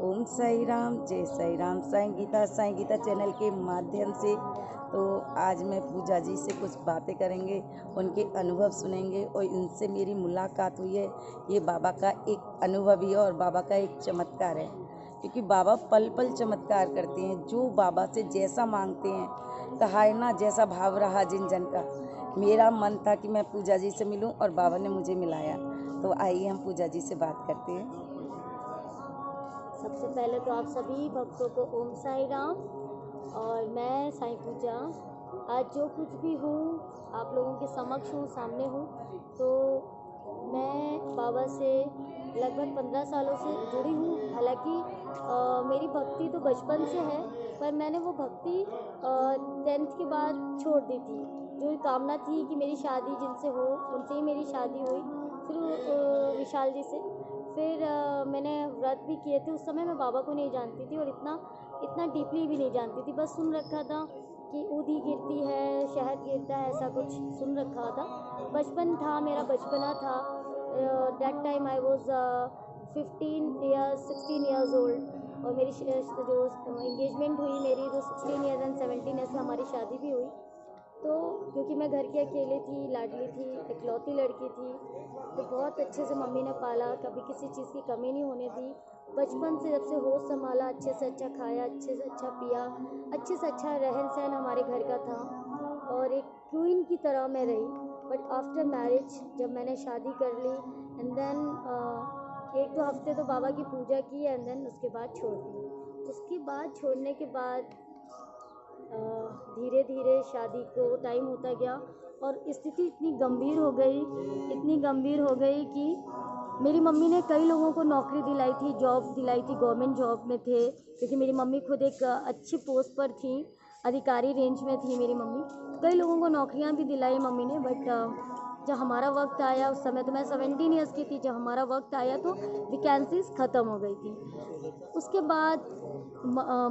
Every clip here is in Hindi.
ओम साई राम, जय साई राम। साईं गीता चैनल के माध्यम से तो आज मैं पूजा जी से कुछ बातें करेंगे, उनके अनुभव सुनेंगे और इनसे मेरी मुलाकात हुई है। ये बाबा का एक अनुभव ही है और बाबा का एक चमत्कार है, क्योंकि बाबा पल पल चमत्कार करते हैं। जो बाबा से जैसा मांगते हैं, कहा है ना, जैसा भाव रहा जिन जन का। मेरा मन था कि मैं पूजा जी से मिलूं और बाबा ने मुझे मिलाया। तो आइए हम पूजा जी से बात करते हैं। सबसे पहले तो आप सभी भक्तों को ओम साई राम। और मैं साईं पूजा आज जो कुछ भी हूँ आप लोगों के समक्ष हूँ, सामने हूँ। तो मैं बाबा से लगभग 15 सालों से जुड़ी हूँ। हालांकि मेरी भक्ति तो बचपन से है, पर मैंने वो भक्ति 10th के बाद छोड़ दी थी। जो कामना थी कि मेरी शादी जिनसे हो उनसे ही मेरी शादी हुई, फिर विशाल जी से। फिर मैंने व्रत भी किए थे। उस समय मैं बाबा को नहीं जानती थी और इतना डीपली भी नहीं जानती थी। बस सुन रखा था कि ऊदी गिरती है, शहद गिरता है, ऐसा कुछ सुन रखा था। बचपन था, मेरा बचपना था। That time I was 16 years old. और मेरी जो इंगेजमेंट हुई मेरी, तो 16 ईयर्स एंड 17 ईयर्स में हमारी शादी भी हुई। तो क्योंकि मैं घर की अकेले थी, लाडली थी, इकलौती लड़की थी, तो बहुत अच्छे से मम्मी ने पाला, कभी किसी चीज़ की कमी नहीं होने दी। बचपन से जब से होश संभाला, अच्छे से अच्छा खाया, अच्छे से अच्छा पिया, अच्छे से अच्छा रहन सहन हमारे घर का था और एक क्वीन की तरह मैं रही। बट आफ्टर मैरिज जब मैंने शादी कर ली एंड देन 1-2 हफ्ते तो बाबा की पूजा की एंड देन उसके बाद छोड़ दी। उसके बाद छोड़ने के बाद धीरे धीरे शादी को टाइम होता गया और स्थिति इतनी गंभीर हो गई कि मेरी मम्मी ने कई लोगों को नौकरी दिलाई थी, जॉब दिलाई थी, गवर्नमेंट जॉब में थे, क्योंकि मेरी मम्मी खुद एक अच्छी पोस्ट पर थी, अधिकारी रेंज में थी मेरी मम्मी। कई लोगों को नौकरियां भी दिलाई मम्मी ने। बट जब हमारा वक्त आया, उस समय तो मैं 17 ईयर्स की थी, जब हमारा वक्त आया तो वैकेंसीज ख़त्म हो गई थी। उसके बाद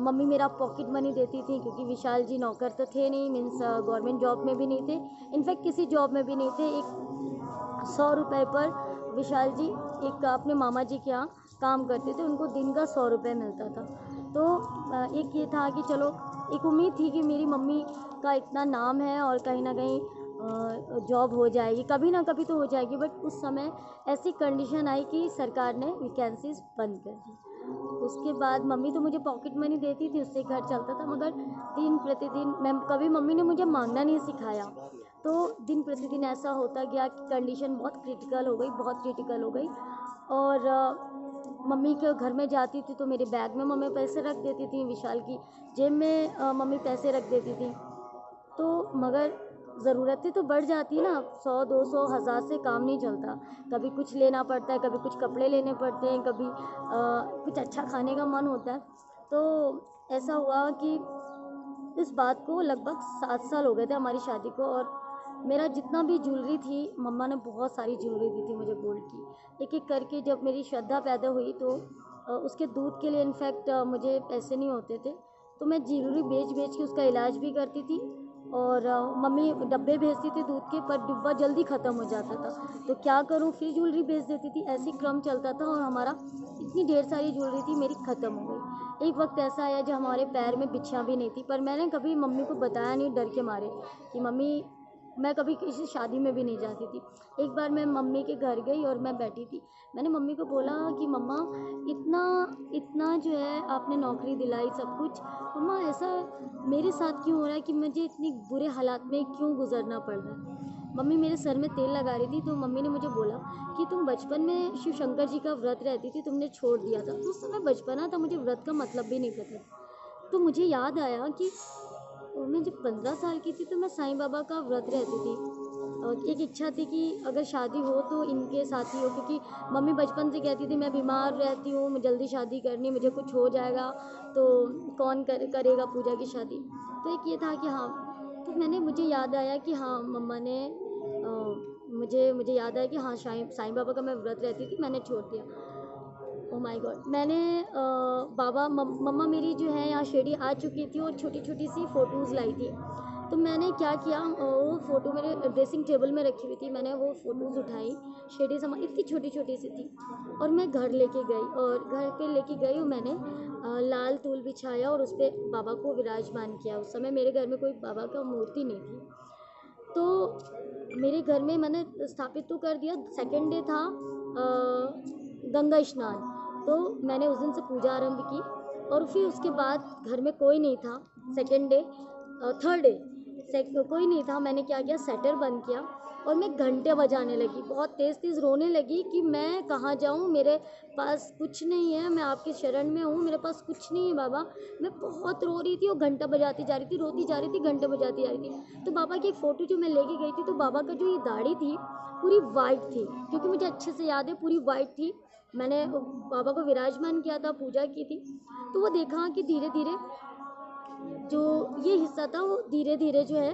मम्मी मेरा पॉकेट मनी देती थी, क्योंकि विशाल जी नौकर तो थे नहीं, मीन्स गवर्नमेंट जॉब में भी नहीं थे, इनफैक्ट किसी जॉब में भी नहीं थे। एक 100 रुपये पर विशाल जी एक अपने मामा जी के यहाँ काम करते थे, उनको दिन का 100 रुपये मिलता था। तो एक ये था कि चलो, एक उम्मीद थी कि मेरी मम्मी का इतना नाम है और कहीं ना कहीं जॉब हो जाएगी, कभी ना कभी तो हो जाएगी। बट उस समय ऐसी कंडीशन आई कि सरकार ने वैकेंसीज बंद कर दी। उसके बाद मम्मी तो मुझे पॉकेट मनी देती थी, उससे घर चलता था, मगर दिन प्रतिदिन मैं कभी मम्मी ने मुझे मांगना नहीं सिखाया। तो दिन प्रतिदिन ऐसा होता गया कि कंडीशन बहुत क्रिटिकल हो गई। और मम्मी के घर में जाती थी तो मेरे बैग में मम्मी पैसे रख देती थी, विशाल की जेब में मम्मी पैसे रख देती थी। तो मगर ज़रूरतें तो बढ़ जाती है ना, 100, 200, 1000 से काम नहीं चलता। कभी कुछ लेना पड़ता है, कभी कुछ कपड़े लेने पड़ते हैं, कभी कुछ अच्छा खाने का मन होता है। तो ऐसा हुआ कि इस बात को लगभग 7 साल हो गए थे हमारी शादी को। और मेरा जितना भी ज्वेलरी थी, मम्मा ने बहुत सारी ज्वेलरी दी थी मुझे गोल्ड की। एक एक करके जब मेरी श्रद्धा पैदा हुई तो उसके दूध के लिए इनफैक्ट मुझे पैसे नहीं होते थे, तो मैं ज्वेलरी बेच बेच के उसका इलाज भी करती थी। और मम्मी डब्बे भेजती थी दूध के, पर डिब्बा जल्दी ख़त्म हो जाता था, तो क्या करूँ, फिर ज्वेलरी बेच देती थी। ऐसी क्रम चलता था और हमारा इतनी ढेर सारी ज्वेलरी थी मेरी ख़त्म हो गई। एक वक्त ऐसा आया जब हमारे पैर में बिछियाँ भी नहीं थी, पर मैंने कभी मम्मी को बताया नहीं, डर के मारे कि मम्मी, मैं कभी किसी शादी में भी नहीं जाती थी। एक बार मैं मम्मी के घर गई और मैं बैठी थी, मैंने मम्मी को बोला कि मम्मा, इतना इतना जो है आपने नौकरी दिलाई, सब कुछ, मम्मा ऐसा मेरे साथ क्यों हो रहा है कि मुझे इतनी बुरे हालात में क्यों गुजरना पड़ रहा है। मम्मी मेरे सर में तेल लगा रही थी, तो मम्मी ने मुझे बोला कि तुम बचपन में शिव शंकर जी का व्रत रहती थी, तुमने छोड़ दिया था। तो उस समय बचपना था, मुझे व्रत का मतलब भी नहीं पता। तो मुझे याद आया कि मैं जब 15 साल की थी तो मैं साईं बाबा का व्रत रहती थी। और एक इच्छा थी कि अगर शादी हो तो इनके साथ ही हो, क्योंकि मम्मी बचपन से कहती थी मैं बीमार रहती हूँ, मैं जल्दी शादी करनी, मुझे कुछ हो जाएगा तो कौन करेगा पूजा की शादी। तो एक ये था कि हाँ, तो मुझे याद आया कि हाँ, मम्मा ने मुझे याद आया कि हाँ, साईं बाबा का मैं व्रत रहती थी, मैंने छोड़ दिया। ओ माय गॉड, मैंने मम्मा मेरी जो है यहाँ शिरडी आ चुकी थी और छोटी छोटी सी फ़ोटोज़ लाई थी तो मैंने क्या किया, वो फ़ोटो मेरे ड्रेसिंग टेबल में रखी हुई थी, मैंने वो फ़ोटोज़ उठाई, शेडें समा इतनी छोटी छोटी सी थी, और मैं घर लेके गई, और घर पे लेके गई और मैंने लाल तूल बिछाया और उस पर बाबा को विराजमान किया। उस समय मेरे घर में कोई बाबा का मूर्ति नहीं थी, तो मेरे घर में मैंने स्थापित तो कर दिया। सेकंड डे था गंगा स्नान, तो मैंने उस दिन से पूजा आरंभ की, और फिर उसके बाद घर में कोई नहीं था। सेकंड डे थर्ड डे कोई नहीं था, मैंने क्या किया, सेटर बंद किया और मैं घंटे बजाने लगी, बहुत तेज़ तेज़ रोने लगी कि मैं कहाँ जाऊँ, मेरे पास कुछ नहीं है, मैं आपकी शरण में हूँ, मेरे पास कुछ नहीं है बाबा। मैं बहुत रो रही थी और घंटा बजाती जा रही थी, रोती जा रही थी, घंटे बजाती जा रही थी। तो बाबा की एक फ़ोटो जो मैं लेके गई थी, तो बाबा का जो ये दाढ़ी थी पूरी वाइट थी, क्योंकि मुझे अच्छे से याद है पूरी वाइट थी। मैंने बाबा को विराजमान किया था, पूजा की थी, तो वो देखा कि धीरे धीरे जो ये हिस्सा था वो धीरे धीरे जो है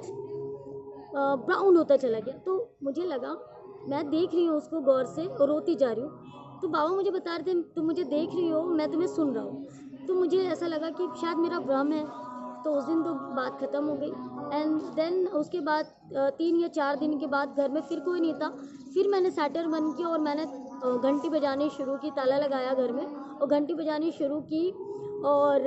ब्राउन होता चला गया। तो मुझे लगा, मैं देख रही हूँ उसको गौर से और रोती जा रही हूँ, तो बाबा मुझे बता रहे थे तुम मुझे देख रही हो, मैं तुम्हें सुन रहा हूँ। तो मुझे ऐसा लगा कि शायद मेरा भ्रम है, तो उस दिन तो बात ख़त्म हो गई। एंड देन उसके बाद 3 या 4 दिन के बाद घर में फिर कोई नहीं था। फिर मैंने सेटर बंद किया और मैंने घंटी बजानी शुरू की, ताला लगाया घर में और घंटी बजानी शुरू की। और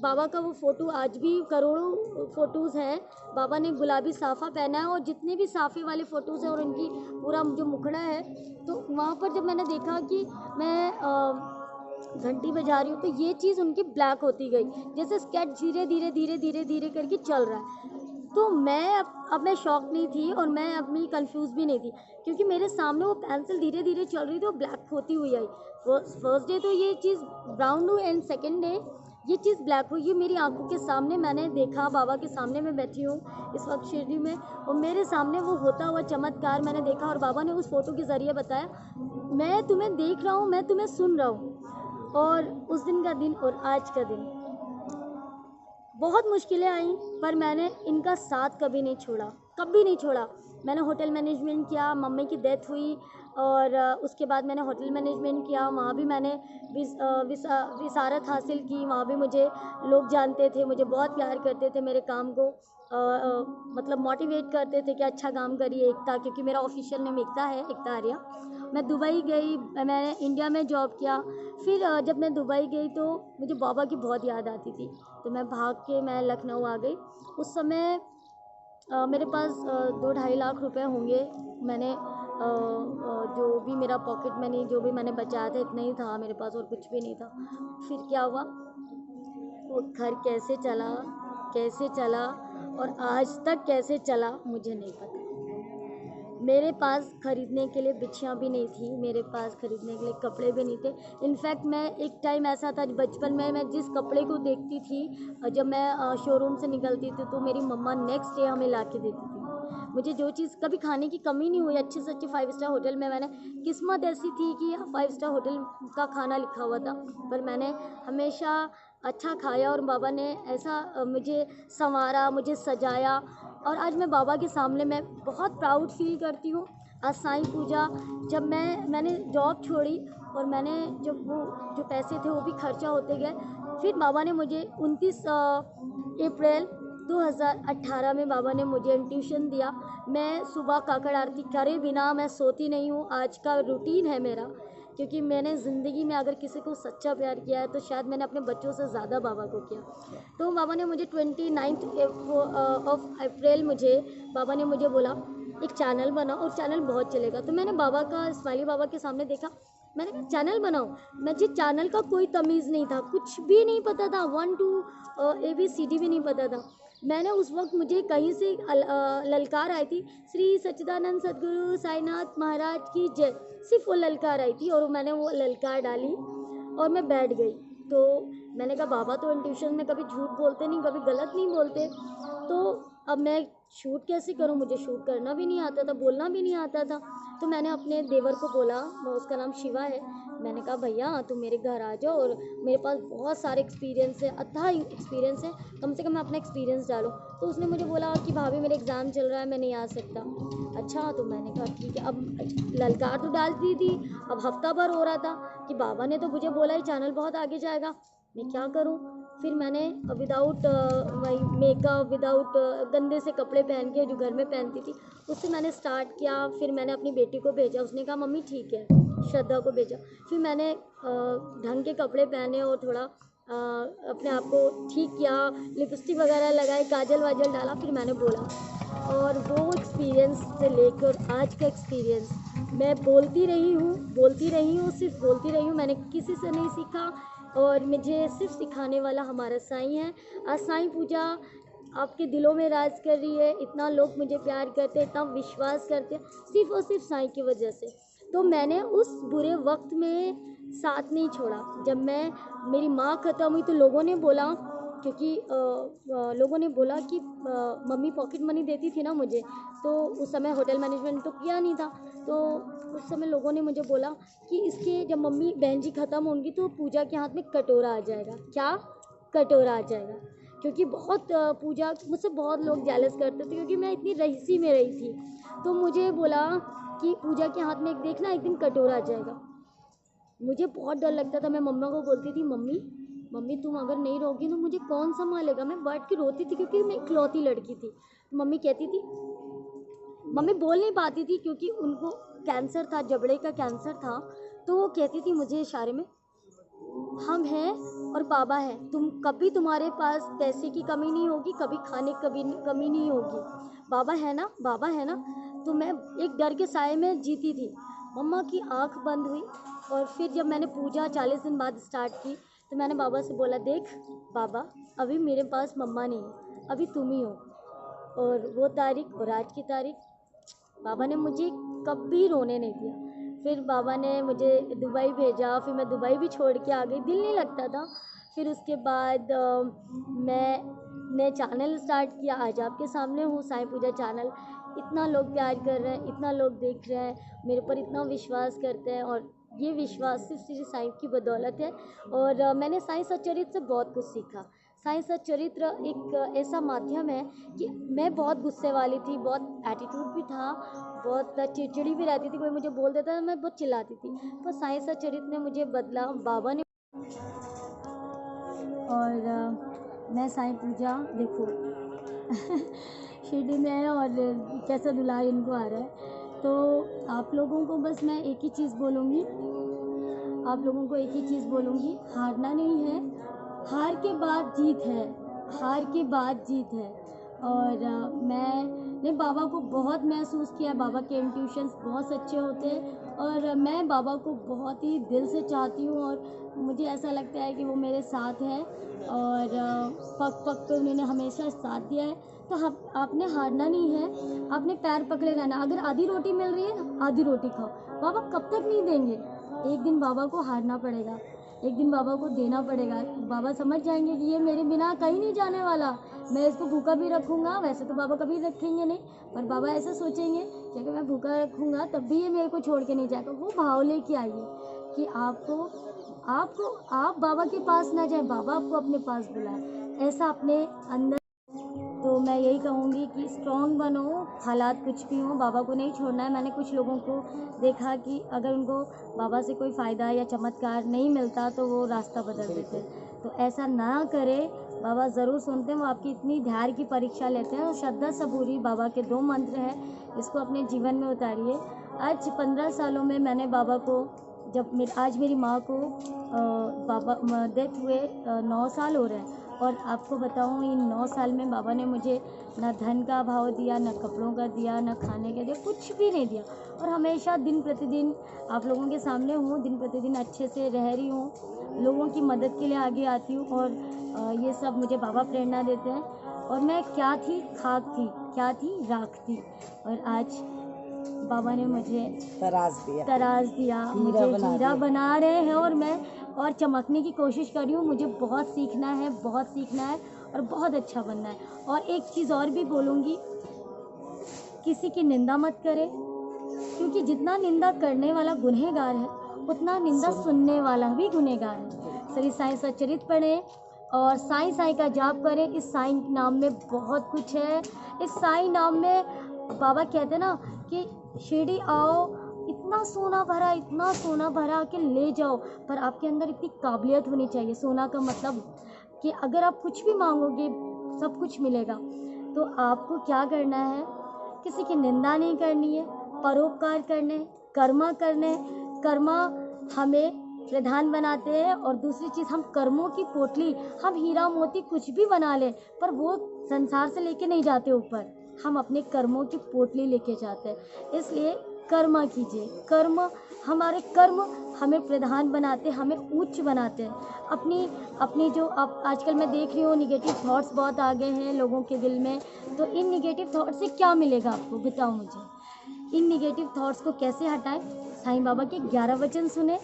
बाबा का वो फ़ोटो आज भी करोड़ों फ़ोटोज़ हैं। बाबा ने गुलाबी साफ़ा पहना है और जितने भी साफ़े वाले फ़ोटोज़ हैं और उनकी पूरा जो मुखड़ा है, तो वहाँ पर जब मैंने देखा कि मैं घंटी बजा रही हूँ, तो ये चीज़ उनकी ब्लैक होती गई, जैसे स्केच धीरे धीरे धीरे धीरे धीरे करके चल रहा है। तो मैं अब मैं शॉक नहीं थी और मैं अपनी कंफ्यूज भी नहीं थी, क्योंकि मेरे सामने वो पेंसिल धीरे धीरे चल रही थी और ब्लैक होती हुई आई। फर्स्ट डे तो ये चीज़ ब्राउन हुई एंड सेकेंड डे ये चीज़ ब्लैक हुई। ये मेरी आंखों के सामने मैंने देखा, बाबा के सामने मैं बैठी हूँ इस वक्त शिरडी में, और मेरे सामने वो होता हुआ चमत्कार मैंने देखा। और बाबा ने उस फ़ोटो के ज़रिए बताया, मैं तुम्हें देख रहा हूँ, मैं तुम्हें सुन रहा हूँ। और उस दिन का दिन और आज का दिन, बहुत मुश्किलें आई, पर मैंने इनका साथ कभी नहीं छोड़ा, कभी नहीं छोड़ा। मैंने होटल मैनेजमेंट किया, मम्मी की डेथ हुई और उसके बाद मैंने होटल मैनेजमेंट किया, वहाँ भी मैंने विसारत हासिल की। वहाँ भी मुझे लोग जानते थे, मुझे बहुत प्यार करते थे, मेरे काम को मतलब मोटिवेट करते थे कि अच्छा काम करिए एकता, क्योंकि मेरा ऑफिशियल नेम एकता है, एकता आर्या। मैं दुबई गई, मैंने इंडिया में जॉब किया। फिर जब मैं दुबई गई तो मुझे बाबा की बहुत याद आती थी, तो मैं भाग के मैं लखनऊ आ गई। उस समय मेरे पास 2-2.5 लाख रुपए होंगे। मैंने जो भी मेरा पॉकेट मनी जो भी मैंने बचाया था, इतना ही था मेरे पास और कुछ भी नहीं था। फिर क्या हुआ, वो घर कैसे चला और आज तक कैसे चला मुझे नहीं पता। मेरे पास ख़रीदने के लिए बिछियाँ भी नहीं थी, मेरे पास ख़रीदने के लिए कपड़े भी नहीं थे। इनफैक्ट मैं एक टाइम ऐसा था बचपन में, मैं जिस कपड़े को देखती थी जब मैं शोरूम से निकलती थी, तो मेरी मम्मा नेक्स्ट डे हमें ला के देती थी। मुझे जो चीज़ कभी खाने की कमी नहीं हुई, अच्छे से अच्छे 5 स्टार होटल में मैंने, किस्मत ऐसी थी कि 5 स्टार होटल का खाना लिखा हुआ था, पर मैंने हमेशा अच्छा खाया और बाबा ने ऐसा मुझे संवारा, मुझे सजाया। और आज मैं बाबा के सामने मैं बहुत प्राउड फील करती हूँ। आज साईं पूजा, जब मैंने जॉब छोड़ी और मैंने जब वो जो पैसे थे वो भी खर्चा होते गए, फिर बाबा ने मुझे 29 अप्रैल 2018 में बाबा ने मुझे ट्यूशन दिया। मैं सुबह काकड़ आरती करे बिना मैं सोती नहीं हूँ, आज का रूटीन है मेरा, क्योंकि मैंने ज़िंदगी में अगर किसी को सच्चा प्यार किया है तो शायद मैंने अपने बच्चों से ज़्यादा बाबा को किया। तो बाबा ने मुझे 29 अप्रैल मुझे बाबा ने मुझे बोला एक चैनल बनाओ और चैनल बहुत चलेगा। तो मैंने बाबा का स्माइली बाबा के सामने देखा, मैंने कहा चैनल बनाओ। मुझे चैनल का कोई तमीज़ नहीं था, कुछ भी नहीं पता था, 1 to ABCD भी नहीं पता था। मैंने उस वक्त, मुझे कहीं से ललकार आई थी, श्री सच्चिदानंद सद्गुरु साईनाथ महाराज की जय, सिर्फ वो ललकार आई थी और मैंने वो ललकार डाली और मैं बैठ गई। तो मैंने कहा बाबा तो ट्यूशन में कभी झूठ बोलते नहीं, कभी गलत नहीं बोलते, तो अब मैं शूट कैसे करूं, मुझे शूट करना भी नहीं आता था, बोलना भी नहीं आता था। तो मैंने अपने देवर को बोला, उसका नाम शिवा है, मैंने कहा भैया तुम मेरे घर आ जाओ और मेरे पास बहुत सारे एक्सपीरियंस है, अथाह एक्सपीरियंस है, कम से कम अपना एक्सपीरियंस डालो। तो उसने मुझे बोला कि भाभी मेरे एग्ज़ाम चल रहा है, मैं नहीं आ सकता। अच्छा, तो मैंने कहा ठीक है। अब ललकार तो डाल दी थी, अब हफ्ता भर हो रहा था कि बाबा ने तो मुझे बोला ही चैनल बहुत आगे जाएगा, मैं क्या करूं? फिर मैंने विदाउट वही मेकअप, विदाउट गंदे से कपड़े पहन के जो घर में पहनती थी, उससे मैंने स्टार्ट किया। फिर मैंने अपनी बेटी को भेजा, उसने कहा मम्मी ठीक है, श्रद्धा को भेजा। फिर मैंने ढंग के कपड़े पहने और थोड़ा अपने आप को ठीक किया, लिपस्टिक वगैरह लगाए, काजल वाजल डाला, फिर मैंने बोला। और वो एक्सपीरियंस से लेकर आज का एक्सपीरियंस, मैं बोलती रही हूँ, सिर्फ बोलती रही हूँ, मैंने किसी से नहीं सीखा। और मुझे सिर्फ सिखाने वाला हमारा साईं है। आज साईं पूजा आपके दिलों में राज कर रही है, इतना लोग मुझे प्यार करते हैं, इतना विश्वास करते हैं, सिर्फ और सिर्फ साईं की वजह से। तो मैंने उस बुरे वक्त में साथ नहीं छोड़ा। जब मेरी माँ ख़त्म हुई तो लोगों ने बोला, क्योंकि लोगों ने बोला कि मम्मी पॉकेट मनी देती थी ना मुझे, तो उस समय होटल मैनेजमेंट तो किया नहीं था, तो उस समय लोगों ने मुझे बोला कि इसके जब मम्मी बहन जी ख़त्म होंगी तो पूजा के हाथ में कटोरा आ जाएगा। क्या? कटोरा आ जाएगा। क्योंकि बहुत पूजा मुझसे बहुत लोग जेलस करते थे, क्योंकि मैं इतनी रईसी में रही थी। तो मुझे बोला कि पूजा के हाथ में एक देखना एक दिन कटोरा आ जाएगा। मुझे बहुत डर लगता था। मैं मम्मा को बोलती थी, मम्मी मम्मी तुम अगर नहीं रहोगी तो मुझे कौन संभालेगा? मैं बैठ के रोती थी, क्योंकि मैं इकलौती लड़की थी। मम्मी कहती थी, मम्मी बोल नहीं पाती थी क्योंकि उनको कैंसर था, जबड़े का कैंसर था। तो वो कहती थी मुझे इशारे में, हम हैं और बाबा है, कभी तुम्हारे पास पैसे की कमी नहीं होगी, कभी खाने की कमी नहीं होगी, बाबा है ना, बाबा है ना। तो मैं एक डर के साए में जीती थी। मम्मा की आंख बंद हुई और फिर जब मैंने पूजा 40 दिन बाद स्टार्ट की, तो मैंने बाबा से बोला, देख बाबा, अभी मेरे पास मम्मा नहीं है, अभी तुम ही हो। और वो तारीख और आज की तारीख, बाबा ने मुझे कभी रोने नहीं दिया। फिर बाबा ने मुझे दुबई भेजा, फिर मैं दुबई भी छोड़ के आ गई, दिल नहीं लगता था। फिर उसके बाद मैं चैनल स्टार्ट किया, आज आपके सामने हूँ, साईं पूजा चैनल। इतना लोग प्यार कर रहे हैं, इतना लोग देख रहे हैं, मेरे ऊपर इतना विश्वास करते हैं, और ये विश्वास सिर्फ श्री साईं की बदौलत है। और मैंने साईं सच्चरित्र से बहुत कुछ सीखा। साईं सच्चरित्र एक ऐसा माध्यम है कि मैं बहुत गुस्से वाली थी, बहुत एटीट्यूड भी था, बहुत चिड़चिड़ी भी रहती थी, कोई मुझे बोल देता था मैं बहुत चिल्लाती थी, पर साईं सच्चरित्र ने मुझे बदला, बाबा ने। और मैं साईं पूजा देखो शिरडी में है और कैसा दुलार इनको आ रहा है। तो आप लोगों को बस मैं एक ही चीज़ बोलूँगी, आप लोगों को एक ही चीज़ बोलूँगी, हारना नहीं है, हार के बाद जीत है, हार के बाद जीत है। और मैंने बाबा को बहुत महसूस किया, बाबा के इंट्यूशंस बहुत सच्चे होते हैं, और मैं बाबा को बहुत ही दिल से चाहती हूँ, और मुझे ऐसा लगता है कि वो मेरे साथ हैं, और पग पग पे उन्होंने हमेशा साथ दिया है। तो आपने हारना नहीं है, आपने पैर पकड़े रहना। अगर आधी रोटी मिल रही है ना, आधी रोटी खाओ, बाबा कब तक नहीं देंगे? एक दिन बाबा को हारना पड़ेगा, एक दिन बाबा को देना पड़ेगा। बाबा समझ जाएंगे कि ये मेरे बिना कहीं नहीं जाने वाला, मैं इसको भूखा भी रखूँगा। वैसे तो बाबा कभी रखेंगे नहीं, पर बाबा ऐसा सोचेंगे कि अगर मैं भूखा रखूँगा तब भी ये मेरे को छोड़ के नहीं जाएगा। वो भाव लेके आइए कि आप बाबा के पास ना जाए, बाबा आपको अपने पास बुलाए, ऐसा अपने अंदर। तो मैं यही कहूँगी कि स्ट्रॉन्ग बनो, हालात कुछ भी हों, बाबा को नहीं छोड़ना है। मैंने कुछ लोगों को देखा कि अगर उनको बाबा से कोई फ़ायदा या चमत्कार नहीं मिलता तो वो रास्ता बदल देते, तो ऐसा ना करें। बाबा ज़रूर सुनते हैं, वो आपकी इतनी धैर्य की परीक्षा लेते हैं। और श्रद्धा सबूरी बाबा के 2 मंत्र हैं, इसको अपने जीवन में उतारिए। आज 15 सालों में मैंने बाबा को, आज मेरी माँ को बाबा डेथ हुए 9 साल हो रहे हैं, और आपको बताऊँ इन 9 साल में बाबा ने मुझे ना धन का अभाव दिया, ना कपड़ों का दिया, ना खाने का दिया, कुछ भी नहीं दिया। और हमेशा दिन प्रतिदिन आप लोगों के सामने हूँ, दिन प्रतिदिन अच्छे से रह रही हूँ, लोगों की मदद के लिए आगे आती हूँ, और ये सब मुझे बाबा प्रेरणा देते हैं। और मैं क्या थी? खाक थी, क्या थी? राख थी, और आज बाबा ने मुझे तराज दिया, मुझे हीरा बना रहे हैं, और मैं और चमकने की कोशिश कर रही हूँ। मुझे बहुत सीखना है, बहुत सीखना है, और बहुत अच्छा बनना है। और एक चीज़ और भी बोलूँगी, किसी की निंदा मत करें, क्योंकि जितना निंदा करने वाला गुनहगार है, उतना निंदा सुनने वाला भी गुनहगार है। श्री साईं सच्चरित्र पढ़ें और साईं साईं का जाप करें। इस साईं नाम में बहुत कुछ है। इस साईं नाम में बाबा कहते हैं ना कि शिरडी आओ, इतना इतना सोना भरा कि ले जाओ, पर आपके अंदर इतनी काबिलियत होनी चाहिए। सोना का मतलब कि अगर आप कुछ भी मांगोगे सब कुछ मिलेगा। तो आपको क्या करना है, किसी की निंदा नहीं करनी है, परोपकार करने, कर्मा करने। कर्मा हमें प्रधान बनाते हैं, और दूसरी चीज़ हम कर्मों की पोटली, हम हीरा मोती कुछ भी बना लें पर वो संसार से लेके नहीं जाते ऊपर, हम अपने कर्मों की पोटली लेके जाते हैं। इसलिए कर्मा कीजिए। हमारे कर्म हमें प्रधान बनाते, हमें उच्च बनाते हैं। अपनी जो आप आजकल मैं देख रही हूँ निगेटिव थॉट्स बहुत आ गए हैं लोगों के दिल में, तो इन निगेटिव थॉट्स से क्या मिलेगा आपको, बताओ मुझे। इन निगेटिव थॉट्स को कैसे हटाएं? साईं बाबा के 11 वचन सुने,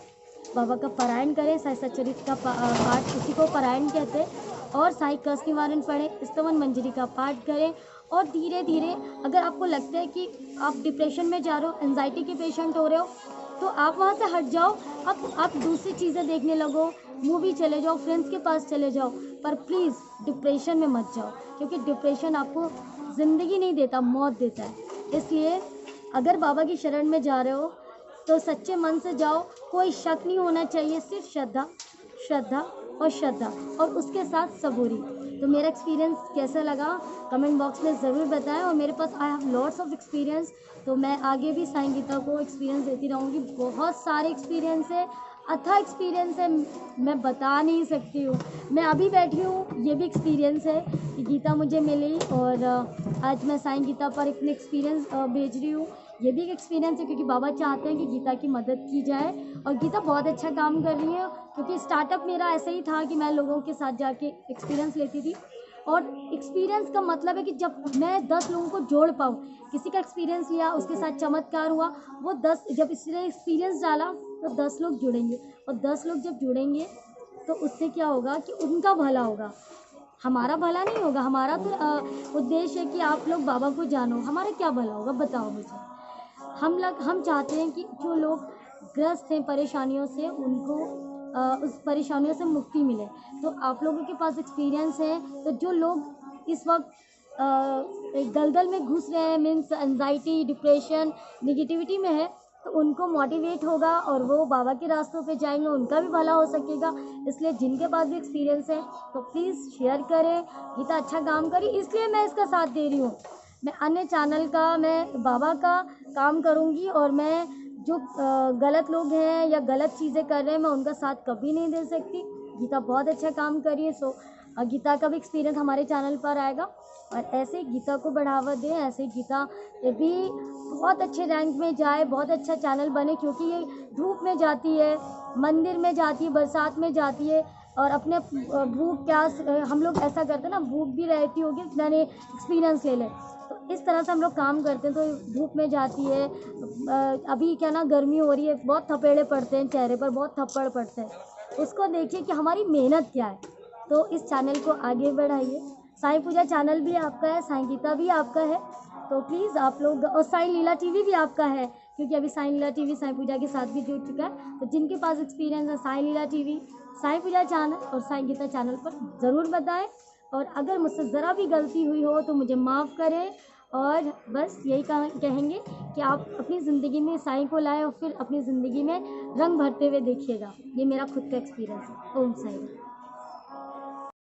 बाबा का पारायण करें। साईं सच्चरित्र का पाठ उसी को पारायण कहते हैं। और साईं कष्ट निवारण पढ़ें, स्तवन मंजरी का पाठ करें। और धीरे धीरे अगर आपको लगता है कि आप डिप्रेशन में जा रहे हो, एंजाइटी के पेशेंट हो रहे हो, तो आप वहाँ से हट जाओ। आप दूसरी चीज़ें देखने लगो, मूवी चले जाओ, फ्रेंड्स के पास चले जाओ, पर प्लीज़ डिप्रेशन में मत जाओ, क्योंकि डिप्रेशन आपको ज़िंदगी नहीं देता, मौत देता है। इसलिए अगर बाबा की शरण में जा रहे हो तो सच्चे मन से जाओ, कोई शक नहीं होना चाहिए, सिर्फ श्रद्धा श्रद्धा और श्रद्धा, और उसके साथ सबूरी। तो मेरा एक्सपीरियंस कैसा लगा कमेंट बॉक्स में ज़रूर बताएं। और मेरे पास I have lots of experience, तो मैं आगे भी साईं गीता को एक्सपीरियंस देती रहूँगी। बहुत सारे एक्सपीरियंस है, अच्छा एक्सपीरियंस है, मैं बता नहीं सकती हूँ। मैं अभी बैठी हूँ, ये भी एक्सपीरियंस है कि गीता मुझे मिली, और आज मैं साईं गीता पर अपने एक्सपीरियंस भेज रही हूँ। ये भी एक एक्सपीरियंस है, क्योंकि बाबा चाहते हैं कि गीता की मदद की जाए, और गीता बहुत अच्छा काम कर रही है। क्योंकि स्टार्टअप मेरा ऐसा ही था कि मैं लोगों के साथ जाके एक्सपीरियंस लेती थी, और एक्सपीरियंस का मतलब है कि जब मैं 10 लोगों को जोड़ पाऊँ, किसी का एक्सपीरियंस लिया, उसके साथ चमत्कार हुआ, वो 10 जब इसने एक्सपीरियंस डाला तो 10 लोग जुड़ेंगे, और 10 लोग जब जुड़ेंगे तो उससे क्या होगा कि उनका भला होगा, हमारा भला नहीं होगा। हमारा तो उद्देश्य है कि आप लोग बाबा को जानो, हमारा क्या भला होगा, बताओ मुझे। हम चाहते हैं कि जो लोग ग्रस्त हैं परेशानियों से, उनको उस परेशानियों से मुक्ति मिले। तो आप लोगों के पास एक्सपीरियंस है, तो जो लोग इस वक्त एक दलदल में घुस रहे हैं, मीन्स एंजाइटी, डिप्रेशन, निगेटिविटी में है, तो उनको मोटिवेट होगा और वो बाबा के रास्तों पे जाएंगे, उनका भी भला हो सकेगा। इसलिए जिनके पास भी एक्सपीरियंस है तो प्लीज़ शेयर करें, गीता अच्छा काम करी, इसलिए मैं इसका साथ दे रही हूँ। मैं अन्य चैनल का, मैं बाबा का काम करूँगी, और मैं जो गलत लोग हैं या गलत चीज़ें कर रहे हैं, मैं उनका साथ कभी नहीं दे सकती। गीता बहुत अच्छा काम कर रही है, सो गीता का भी एक्सपीरियंस हमारे चैनल पर आएगा, और ऐसे गीता को बढ़ावा दें, ऐसे गीता भी बहुत अच्छे रैंक में जाए, बहुत अच्छा चैनल बने, क्योंकि ये धूप में जाती है, मंदिर में जाती है, बरसात में जाती है, और अपने भूख प्यास, हम लोग ऐसा करते हैं ना, भूख भी रहती होगी, मैंने एक्सपीरियंस ले लें, तो इस तरह से हम लोग काम करते हैं। तो धूप में जाती है, अभी क्या ना गर्मी हो रही है, बहुत थपेड़े पड़ते हैं चेहरे पर, बहुत थप्पड़ पड़ते हैं, उसको देखिए कि हमारी मेहनत क्या है। तो इस चैनल को आगे बढ़ाइए। साईं पूजा चैनल भी आपका है, साईं गीता भी आपका है, तो प्लीज़ आप लोग, और साईं लीला टीवी भी आपका है, क्योंकि अभी साईं लीला टीवी साईं पूजा के साथ भी जुड़ चुका है। तो जिनके पास एक्सपीरियंस है, साईं लीला टीवी, साईं पूजा चैनल और साईं गीता चैनल पर ज़रूर बताएं। और अगर मुझसे ज़रा भी गलती हुई हो तो मुझे माफ़ करें, और बस यही कहेंगे कि आप अपनी ज़िंदगी में साईं को लाएं, और फिर अपनी ज़िंदगी में रंग भरते हुए देखिएगा। ये मेरा खुद का एक्सपीरियंस है। ओम साईं।